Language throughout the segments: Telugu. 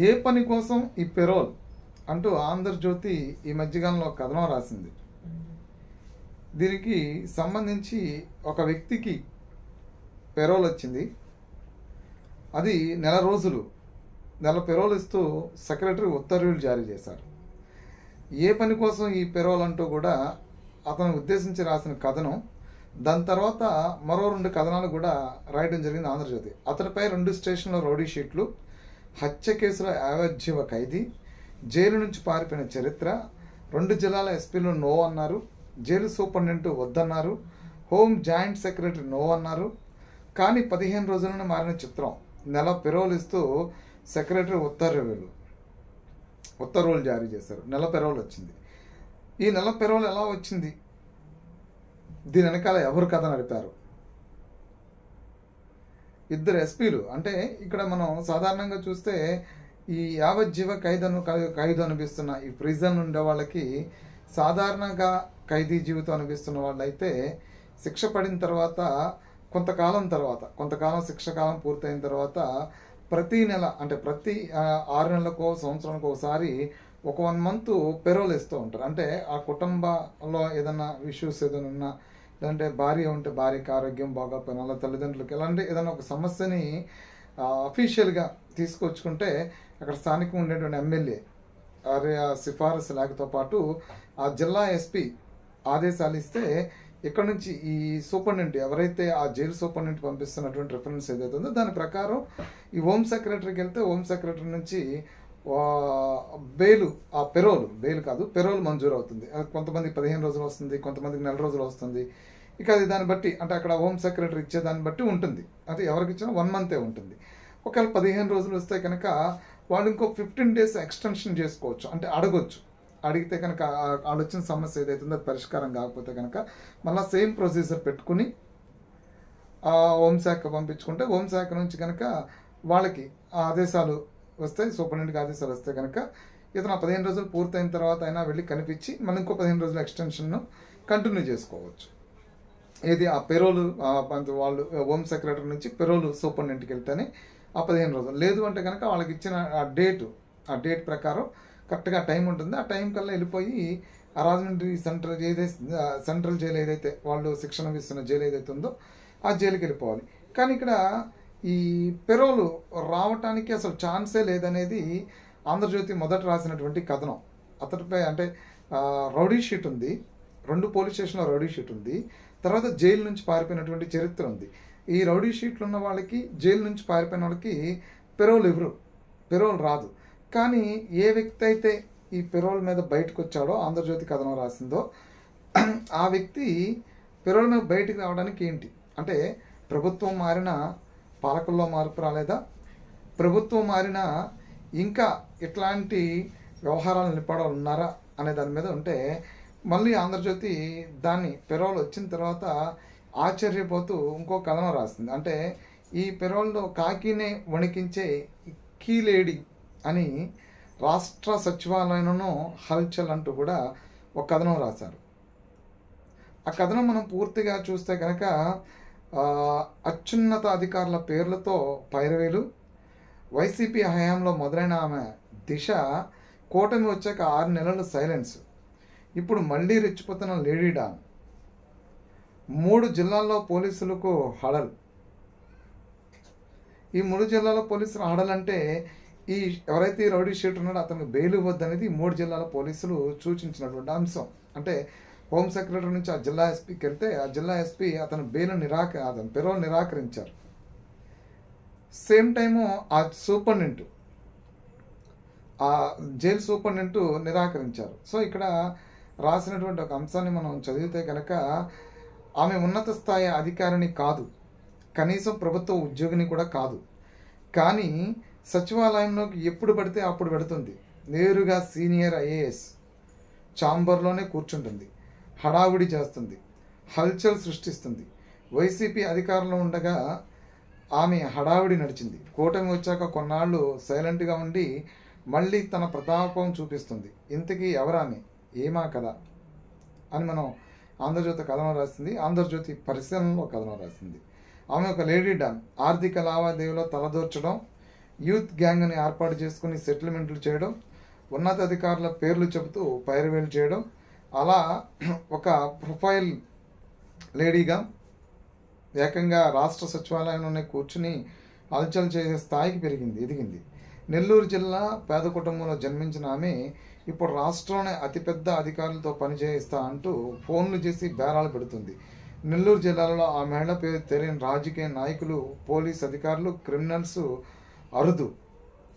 ఏ పని కోసం ఈ పెరోల్ అంటూ ఆంధ్రజ్యోతి ఈ మధ్యకాలంలో కథనం రాసింది. దీనికి సంబంధించి ఒక వ్యక్తికి పెరోల్ వచ్చింది. అది నెల పెరోల్ ఇస్తూ సెక్రటరీ ఉత్తర్వులు జారీ చేశారు. ఏ పని కోసం ఈ పెరోల్ అంటూ కూడా అతను ఉద్దేశించి రాసిన కథనం. దాని తర్వాత మరో 2 కథనాలు కూడా రాయడం జరిగింది ఆంధ్రజ్యోతి. అతడిపై 2 స్టేషన్లో రౌడీ షీట్లు, హత్య కేసులో యావజ్జీవ ఖైదీ, జైలు నుంచి పారిపోయిన చరిత్ర, 2 జిల్లాల ఎస్పీలు నో అన్నారు, జైలు సూపరింటెండెంట్ వద్దన్నారు, హోమ్ జాయింట్ సెక్రటరీ నో అన్నారు. కానీ 15 రోజులను మారిన చిత్రం. నెల పెరోల్ ఇస్తూ సెక్రటరీ ఉత్తర్వులు జారీ చేశారు. నెల పెరోల్ వచ్చింది. ఈ నెల పెరోల్ ఎలా వచ్చింది? దీని వెనకాల ఎవరు కథ నడిపారు? 2 ఎస్పీలు. అంటే ఇక్కడ మనం సాధారణంగా చూస్తే ఈ యావజ్జీవ ఖైదు అనిపిస్తున్న ఈ ప్రిజన్ ఉండే వాళ్ళకి సాధారణంగా ఖైదీ జీవితం అనిపిస్తున్న వాళ్ళైతే శిక్ష పడిన తర్వాత కొంతకాలం శిక్ష కాలం పూర్తయిన తర్వాత ప్రతి నెల అంటే ప్రతి 6 నెలలకో సంవత్సరానికి ఒకసారి ఒక 1 మంత్ పెరోల్ ఇస్తూ ఉంటారు. అంటే ఆ కుటుంబంలో ఏదైనా ఇష్యూస్ ఏదైనా ఉన్నా, లేదంటే భార్య ఉంటే భార్యకి ఆరోగ్యం బాగోకపోయినా, అలా తల్లిదండ్రులకి ఎలాంటి ఏదైనా ఒక సమస్యని అఫీషియల్గా తీసుకొచ్చుకుంటే అక్కడ స్థానికంగా ఉండేటువంటి ఎమ్మెల్యే సిఫారసు లేఖతో పాటు ఆ జిల్లా ఎస్పీ ఆదేశాలు ఇస్తే ఇక్కడ నుంచి ఈ సూపరింటెండెంట్ ఎవరైతే ఆ జైలు సూపరింటెండెంట్ పంపిస్తున్నటువంటి రిఫరెన్స్ ఏదైతే ఉందో దాని ప్రకారం ఈ హోమ్ సెక్రటరీకి వెళ్తే హోమ్ సెక్రటరీ నుంచి పెరోల్ మంజూరు అవుతుంది. కొంతమంది 15 రోజులు వస్తుంది, కొంతమందికి నెల రోజులు వస్తుంది. ఇక అది దాన్ని బట్టి అంటే అక్కడ హోమ్ సెక్రటరీ ఇచ్చే దాన్ని బట్టి ఉంటుంది. అంటే ఎవరికి ఇచ్చినా 1 మంతే ఉంటుంది. ఒకవేళ 15 రోజులు వస్తే కనుక వాళ్ళు ఇంకో 15 days ఎక్స్టెన్షన్ చేసుకోవచ్చు. అంటే అడిగితే కనుక వచ్చిన సమస్య ఏదైతుందో అది పరిష్కారం కాకపోతే కనుక మళ్ళీ సేమ్ ప్రొసీజర్ పెట్టుకుని హోంశాఖ పంపించుకుంటే హోంశాఖ నుంచి కనుక వాళ్ళకి ఆదేశాలు వస్తాయి, సూపరింటెండెంట్కి ఆదేశాలు వస్తే కనుక ఇతను 15 రోజులు పూర్తయిన తర్వాత అయినా వెళ్ళి కనిపించి మళ్ళీ ఇంకో 15 రోజుల ఎక్స్టెన్షన్ను కంటిన్యూ చేసుకోవచ్చు. ఏది ఆ పెరోల్ వాళ్ళు హోమ్ సెక్రటరీ నుంచి పెరోల్ సూపరింటెండెంట్కి వెళ్తేనే ఆ 15 రోజులు. లేదు అంటే కనుక వాళ్ళకి ఇచ్చిన ఆ డేట్ ప్రకారం కరెక్ట్గా టైం ఉంటుంది. ఆ టైం కల్లా వెళ్ళిపోయి ఆ రాజమండ్రి సెంట్రల్ జైలు ఏదైతే వాళ్ళు శిక్షణ ఇస్తున్న జైలు ఏదైతే ఉందో ఆ జైలుకి వెళ్ళిపోవాలి. కానీ ఇక్కడ ఈ పెరోలు రావటానికి అసలు ఛాన్సే లేదనేది ఆంధ్రజ్యోతి మొదట రాసినటువంటి కథనం. అతడిపై అంటే రౌడీ షీట్ ఉంది, 2 పోలీస్ స్టేషన్లో రౌడీ షీట్ ఉంది, తర్వాత జైలు నుంచి పారిపోయినటువంటి చరిత్ర ఉంది. ఈ రౌడీ షీట్లు ఉన్న వాళ్ళకి, జైలు నుంచి పారిపోయిన వాళ్ళకి పెరోల్ రాదు. కానీ ఏ వ్యక్తి అయితే ఈ పెరోల్ మీద బయటకు వచ్చాడో ఆంధ్రజ్యోతి కథనం రాసిందో ఆ వ్యక్తి పెరోల్ మీద బయటకు రావడానికి ఏంటి అంటే ప్రభుత్వం మారినా పాలకుల్లో మార్పు రాలేదా, ప్రభుత్వం మారినా ఇంకా ఇట్లాంటి వ్యవహారాలు నిలబడాలు ఉన్నారా అనే దాని మీద ఉంటే మళ్ళీ ఆంధ్రజ్యోతి దాన్ని పెరోల్ వచ్చిన తర్వాత ఆశ్చర్యపోతూ ఇంకో కథనం రాస్తుంది. అంటే ఈ పెరోల్లో కాకినే వణికించే కీలేడి అని రాష్ట్ర సచివాలయంలో హల్చల్ అంటూ కూడా ఒక కథనం రాశారు. ఆ కథనం మనం పూర్తిగా చూస్తే కనుక అత్యున్నత అధికారుల పేర్లతో పైరవేలు, వైసీపీ హయాంలో మొదలైన ఆమె దిశ కూటమి వచ్చాక 6 నెలలు సైలెన్స్, ఇప్పుడు మళ్ళీ రెచ్చిపోతున్న లేడీ డాన్, 3 జిల్లాల్లో పోలీసులకు హడల్. ఈ 3 జిల్లాల పోలీసులు హడల్ అంటే ఈ ఎవరైతే రౌడీ షీట్ ఉన్నాడో అతనికి బెయిల్ ఇవ్వద్దనేది 3 జిల్లాల పోలీసులు సూచించినటువంటి అంశం. అంటే హోమ్ సెక్రటరీ నుంచి ఆ జిల్లా ఎస్పీకి వెళ్తే ఆ జిల్లా ఎస్పీ అతను పెరోల్ నిరాకరించారు. సేమ్ టైము ఆ జైలు సూపరింటెండెంట్ నిరాకరించారు. సో ఇక్కడ రాసినటువంటి ఒక అంశాన్ని మనం చదివితే కనుక ఆమె ఉన్నత స్థాయి అధికారిని కాదు, కనీసం ప్రభుత్వ ఉద్యోగిని కూడా కాదు. కానీ సచివాలయంలోకి ఎప్పుడు పడితే అప్పుడు పెడుతుంది. నేరుగా సీనియర్ ఐఏఎస్ ఛాంబర్లోనే కూర్చుంటుంది, హడావుడి చేస్తుంది, హల్చల్ సృష్టిస్తుంది. వైసీపీ అధికారంలో ఉండగా ఆమె హడావుడి నడిచింది. కూటమి వచ్చాక కొన్నాళ్ళు సైలెంట్గా ఉండి మళ్ళీ తన ప్రతాపం చూపిస్తుంది. ఇంతకీ ఎవరామె, ఏమా కదా అని మనం ఆంధ్రజ్యోతి కథనం రాసింది. ఆంధ్రజ్యోతి పరిశీలనలో కథనం రాసింది. ఆమె ఒక లేడీ డాన్, ఆర్థిక లావాదేవీలో తలదూర్చడం, యూత్ గ్యాంగ్ని ఏర్పాటు చేసుకుని సెటిల్మెంట్లు చేయడం, ఉన్నతాధికారుల పేర్లు చెబుతూ పైరవేలు చేయడం, అలా ఒక ప్రొఫైల్ లేడీగా ఏకంగా రాష్ట్ర సచివాలయంలోనే కూర్చుని హల్చల్ చేసే స్థాయికి ఎదిగింది. నెల్లూరు జిల్లా పేద కుటుంబంలో జన్మించిన ఆమె ఇప్పుడు రాష్ట్రంలోనే అతిపెద్ద అధికారులతో పనిచేయిస్తా అంటూ ఫోన్లు చేసి బేరాలు పెడుతుంది. నెల్లూరు జిల్లాలో ఆ మహిళ పేరు తెలియని రాజకీయ నాయకులు, పోలీస్ అధికారులు, క్రిమినల్స్ అరుదు.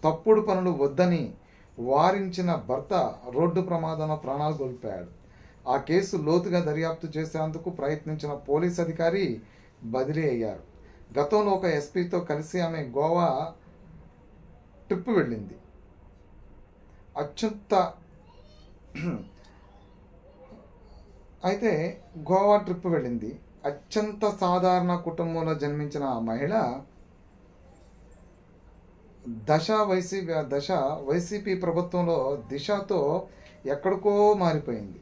తప్పుడు పనులు వద్దని వారించిన భర్త రోడ్డు ప్రమాదంలో ప్రాణాలు కోల్పోయాడు. ఆ కేసు లోతుగా దర్యాప్తు చేసేందుకు ప్రయత్నించిన పోలీస్ అధికారి బదిలీ అయ్యారు. గతంలో ఒక ఎస్పీతో కలిసి ఆమె గోవా ట్రిప్ వెళ్ళింది. అత్యంత సాధారణ కుటుంబంలో జన్మించిన ఆ మహిళ వైసీపీ ప్రభుత్వంలో దిశతో ఎక్కడికో మారిపోయింది.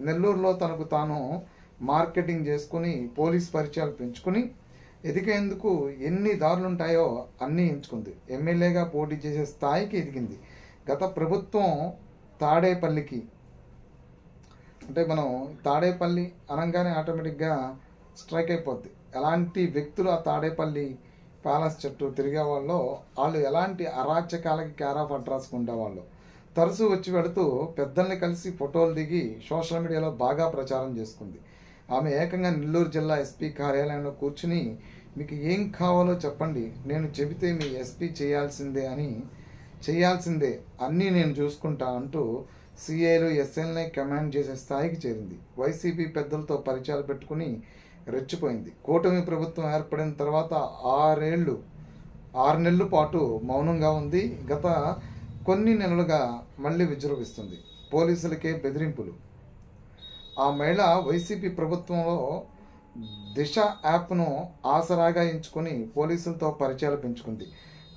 నెల్లూరులో తనకు తాను మార్కెటింగ్ చేసుకుని పోలీస్ పరిచయాలు పెంచుకుని ఎదిగేందుకు ఎన్ని దారులుంటాయో అన్నీ ఎంచుకుంది. ఎమ్మెల్యేగా పోటీ చేసే స్థాయికి ఎదిగింది. గత ప్రభుత్వం తాడేపల్లికి, అంటే మనం తాడేపల్లి అనగానే ఆటోమేటిక్గా స్ట్రైక్ అయిపోద్ది. ఎలాంటి వ్యక్తులు ఆ తాడేపల్లి ప్యాలెస్ చుట్టూ తిరిగే వాళ్ళు ఎలాంటి అరాచకాలకి కేర్ ఆఫ్ అడ్రస్గా ఉండేవాళ్ళు. తరచూ వచ్చి పెడుతూ పెద్దల్ని కలిసి ఫోటోలు దిగి సోషల్ మీడియాలో బాగా ప్రచారం చేసుకుంది. ఆమె ఏకంగా నెల్లూరు జిల్లా ఎస్పీ కార్యాలయంలో కూర్చుని మీకు ఏం కావాలో చెప్పండి, నేను చెబితే మీ ఎస్పీ చేయాల్సిందే అన్నీ నేను చూసుకుంటా అంటూ సిఐలు ఎస్ఎల్ని కమాండ్ చేసే స్థాయికి చేరింది. వైసీపీ పెద్దలతో పరిచయాలు పెట్టుకుని రెచ్చిపోయింది. కూటమి ప్రభుత్వం ఏర్పడిన తర్వాత 6 నెలల పాటు మౌనంగా ఉంది. గత కొన్ని నెలలుగా మళ్ళీ విజృంభిస్తుంది. పోలీసులకే బెదిరింపులు. ఆ మహిళ వైసీపీ ప్రభుత్వంలో దిశ యాప్ను ఆసరాగా ఎంచుకొని పోలీసులతో పరిచయాలు పెంచుకుంది.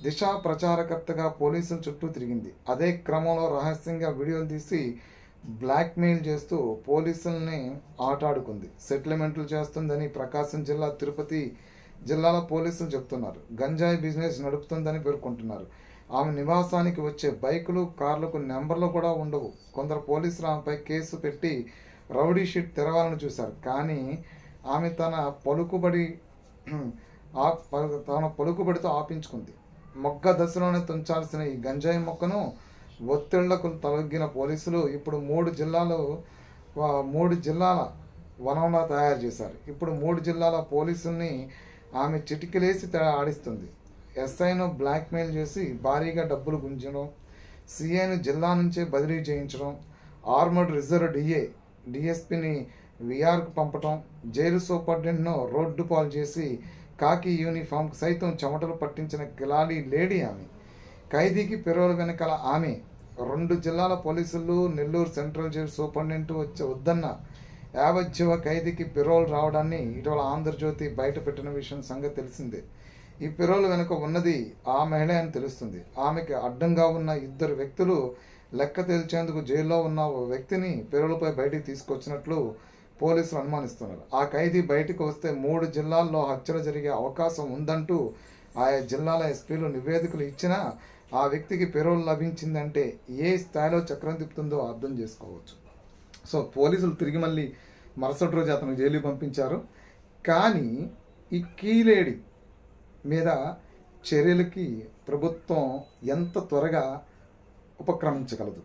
దిశ ప్రచారకర్తగా పోలీసుల చుట్టూ తిరిగింది. అదే క్రమంలో రహస్యంగా వీడియోలు తీసి బ్లాక్మెయిల్ చేస్తూ పోలీసుల్ని ఆటాడుకుంది. సెటిల్మెంట్లు చేస్తుందని ప్రకాశం జిల్లా, తిరుపతి జిల్లాల పోలీసులు చెప్తున్నారు. గంజాయి బిజినెస్ నడుపుతుందని పేర్కొంటున్నారు. ఆమె నివాసానికి వచ్చే బైకులు, కార్లకు నెంబర్లు కూడా ఉండవు. కొందరు పోలీసులు ఆమెపై కేసు పెట్టి రౌడీ షీట్ తెరవాలని చూశారు. కానీ ఆమె తన పలుకుబడితో ఆపించుకుంది. మొగ్గ దశలోనే తుంచాల్సిన ఈ గంజాయి మొక్కను ఒత్తిళ్లకు తొలగిన పోలీసులు ఇప్పుడు 3 జిల్లాల వనంలా తయారు చేశారు. ఇప్పుడు 3 జిల్లాల పోలీసుల్ని ఆమె చిటికలేసి ఆడిస్తుంది. ఎస్ఐను బ్లాక్మెయిల్ చేసి భారీగా డబ్బులు గుంజడం, సిఐను జిల్లా నుంచే బదిలీ చేయించడం, ఆర్మర్డ్ రిజర్వ్ డిఎస్పీని విఆర్కు పంపటం, జైలు సూపరింటెండెంట్ను రోడ్డు పాలు చేసి కాకి యూనిఫామ్కి సైతం చెమటలు పట్టించిన కిలాడీ లేడీ ఆమె. ఖైదీకి పెరోల్ వెనకాల ఆమె. 2 జిల్లాల పోలీసులు, నెల్లూరు సెంట్రల్ జైలు సూపరింటెండెంట్ వద్దన్న యావజ్జీవ ఖైదీకి పెరోల్ రావడాన్ని ఇటీవల ఆంధ్రజ్యోతి బయట పెట్టిన విషయం సంగతి తెలిసిందే. ఈ పెరోల్ వెనుక ఉన్నది ఆ మహిళ అని తెలుస్తుంది. ఆమెకి అడ్డంగా ఉన్న 2 వ్యక్తులు లెక్క తేల్చేందుకు జైల్లో ఉన్న ఓ వ్యక్తిని పెరోల్పై బయటికి తీసుకొచ్చినట్లు పోలీసులు అనుమానిస్తున్నారు. ఆ ఖైదీ బయటకు వస్తే 3 జిల్లాల్లో హత్యలు జరిగే అవకాశం ఉందంటూ ఆయా జిల్లాల ఎస్పీలు నివేదికలు ఇచ్చినా ఆ వ్యక్తికి పెరోల్ లభించిందంటే ఏ స్థాయిలో చక్రం తిప్పుతుందో అర్థం చేసుకోవచ్చు. సో పోలీసులు తిరిగి మళ్ళీ మరుసటి రోజు అతను జైలు పంపించారు. కానీ ఈ కీలేడి మీద చర్యలకి ప్రభుత్వం ఎంత త్వరగా ఉపక్రమించగలదు.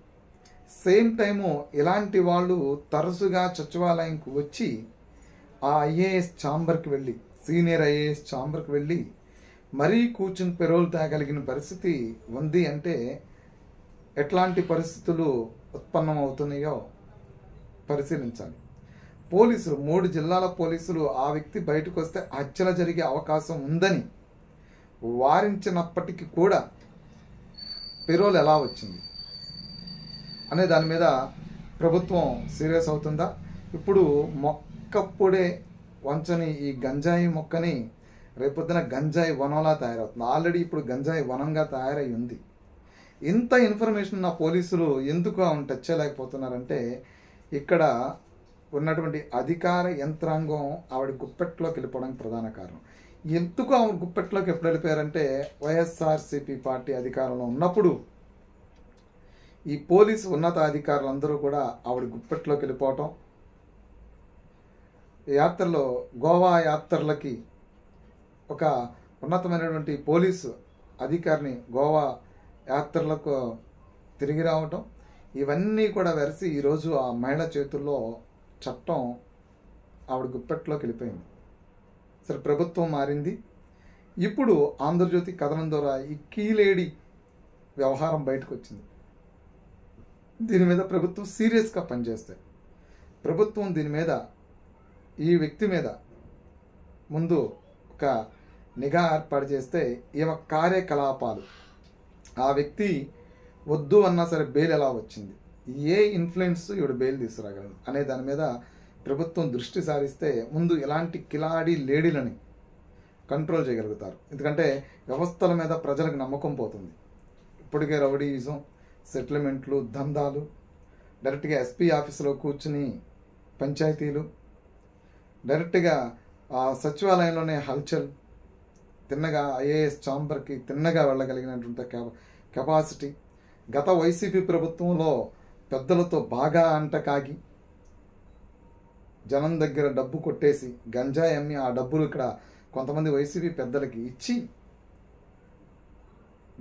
సేమ్ టైము ఇలాంటి వాళ్ళు తరచుగా సచివాలయంకు వచ్చి ఆ ఐఏఎస్ ఛాంబర్కి వెళ్ళి, సీనియర్ ఐఏఎస్ ఛాంబర్కి వెళ్ళి మరీ కూర్చుని పెరోల్ తేగలిగిన పరిస్థితి ఉంది అంటే ఎట్లాంటి పరిస్థితులు ఉత్పన్నమవుతున్నాయో పరిశీలించాలి. పోలీసులు 3 జిల్లాల పోలీసులు ఆ వ్యక్తి బయటకు వస్తే హత్యలు జరిగే అవకాశం ఉందని వారించినప్పటికీ కూడా పెరోల్ ఎలా వచ్చింది అనే దాని మీద ప్రభుత్వం సీరియస్ అవుతుందా? ఇప్పుడు మొక్కప్పుడే వంచని ఈ గంజాయి మొక్కని రేపొద్దున గంజాయి వనంలా తయారవుతుంది. ఆల్రెడీ ఇప్పుడు గంజాయి వనంగా తయారై ఉంది. ఇంత ఇన్ఫర్మేషన్ నా పోలీసులు ఎందుకు టచ్ చేయలేకపోతున్నారంటే ఇక్కడ ఉన్నటువంటి అధికార యంత్రాంగం ఆవిడ గుప్పెట్లోకి వెళ్ళిపోవడానికి ప్రధాన కారణం. ఎందుకు ఆమె గుప్పెట్లోకి ఎప్పుడు వెళ్ళిపోయారంటే వైఎస్ఆర్సీపీ పార్టీ అధికారంలో ఉన్నప్పుడు ఈ పోలీసు ఉన్నతాధికారులందరూ కూడా ఆవిడ గుప్పెట్లోకి వెళ్ళిపోవటం, యాత్రలో గోవా యాత్రలకి ఒక ఉన్నతమైనటువంటి పోలీసు అధికారిని గోవా యాత్రలకు తిరిగి రావటం, ఇవన్నీ కూడా వెరసి ఈరోజు ఆ మహిళ చేతుల్లో చట్టం ఆవిడ గుప్పెట్లోకి వెళ్ళిపోయింది. సరే, ప్రభుత్వం మారింది. ఇప్పుడు ఆంధ్రజ్యోతి కథనం ద్వారా ఈ కీలేడి వ్యవహారం బయటకు వచ్చింది. దీని మీద ప్రభుత్వం సీరియస్గా పనిచేస్తే, ప్రభుత్వం దీని మీద ఈ వ్యక్తి మీద ముందు ఒక నిఘా ఏర్పాటు చేస్తే ఈమె కార్యకలాపాలు, ఆ వ్యక్తి వద్దు అన్నా సరే బెయిల్ ఎలా వచ్చింది, ఏ ఇన్ఫ్లుయెన్స్ ఈవిడ బెయిల్ తీసుకురాగలదు అనే దాని మీద ప్రభుత్వం దృష్టి సారిస్తే ముందు ఇలాంటి కిలాడి లేడీలని కంట్రోల్ చేయగలుగుతారు. ఎందుకంటే వ్యవస్థల మీద ప్రజలకు నమ్మకం పోతుంది. ఇప్పటికే రౌడీయిజం, సెటిల్మెంట్లు, దందాలు, డైరెక్ట్గా ఎస్పీ ఆఫీసులో కూర్చుని పంచాయతీలు, డైరెక్ట్గా సచివాలయంలోనే హల్చల్, తిన్నగా ఐఏఎస్ ఛాంబర్కి తిన్నగా వెళ్ళగలిగినటువంటి కెపాసిటీ, గత వైసీపీ ప్రభుత్వంలో పెద్దలతో బాగా అంటకాగి జనం దగ్గర డబ్బు కొట్టేసి గంజాయి అమ్మి ఆ డబ్బులు ఇక్కడ కొంతమంది వైసీపీ పెద్దలకి ఇచ్చి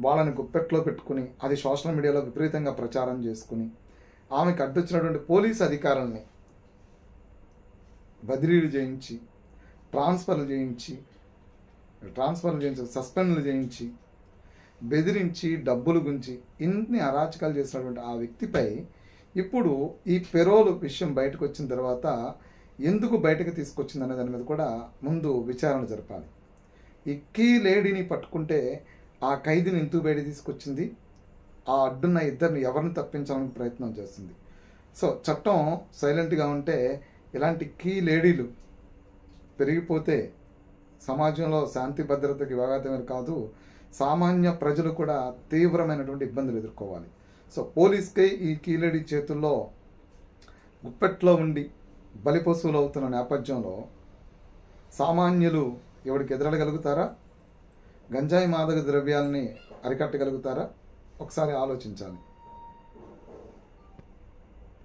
వాళ్ళని గుప్పెట్లో పెట్టుకుని అది సోషల్ మీడియాలో విపరీతంగా ప్రచారం చేసుకుని ఆమెకు అడ్డొచ్చినటువంటి పోలీసు అధికారుల్ని బదిలీలు చేయించి ట్రాన్స్ఫర్లు చేయించి సస్పెండ్లు చేయించి బెదిరించి డబ్బులు గుంచి ఇన్ని అరాచకాలు చేసినటువంటి ఆ వ్యక్తిపై ఇప్పుడు ఈ పెరోల్ విషయం బయటకు వచ్చిన తర్వాత ఎందుకు బయటకు తీసుకొచ్చింది అనే దాని మీద కూడా ముందు విచారణ జరపాలి. ఈ కీ లేడీని పట్టుకుంటే ఆ ఖైదీని ఎందుకు బయట తీసుకొచ్చింది, ఆ అడ్డున్న ఇద్దరిని ఎవరిని తప్పించాలని ప్రయత్నం చేస్తుంది. సో చట్టం సైలెంట్గా ఉంటే ఇలాంటి కీ లేడీలు పెరిగిపోతే సమాజంలో శాంతి భద్రతకి విఘాతమే కాదు, సామాన్య ప్రజలు కూడా తీవ్రమైనటువంటి ఇబ్బందులు ఎదుర్కోవాలి. సో పోలీస్కి ఈ కీలేడి చేతుల్లో గుప్పెట్లో ఉండి బలిపశువులు అవుతున్న నేపథ్యంలో సామాన్యులు ఎవరికి ఎదురడగలుగుతారా, గంజాయి మాదక ద్రవ్యాలని అరికట్టగలుగుతారా, ఒకసారి ఆలోచించాలి.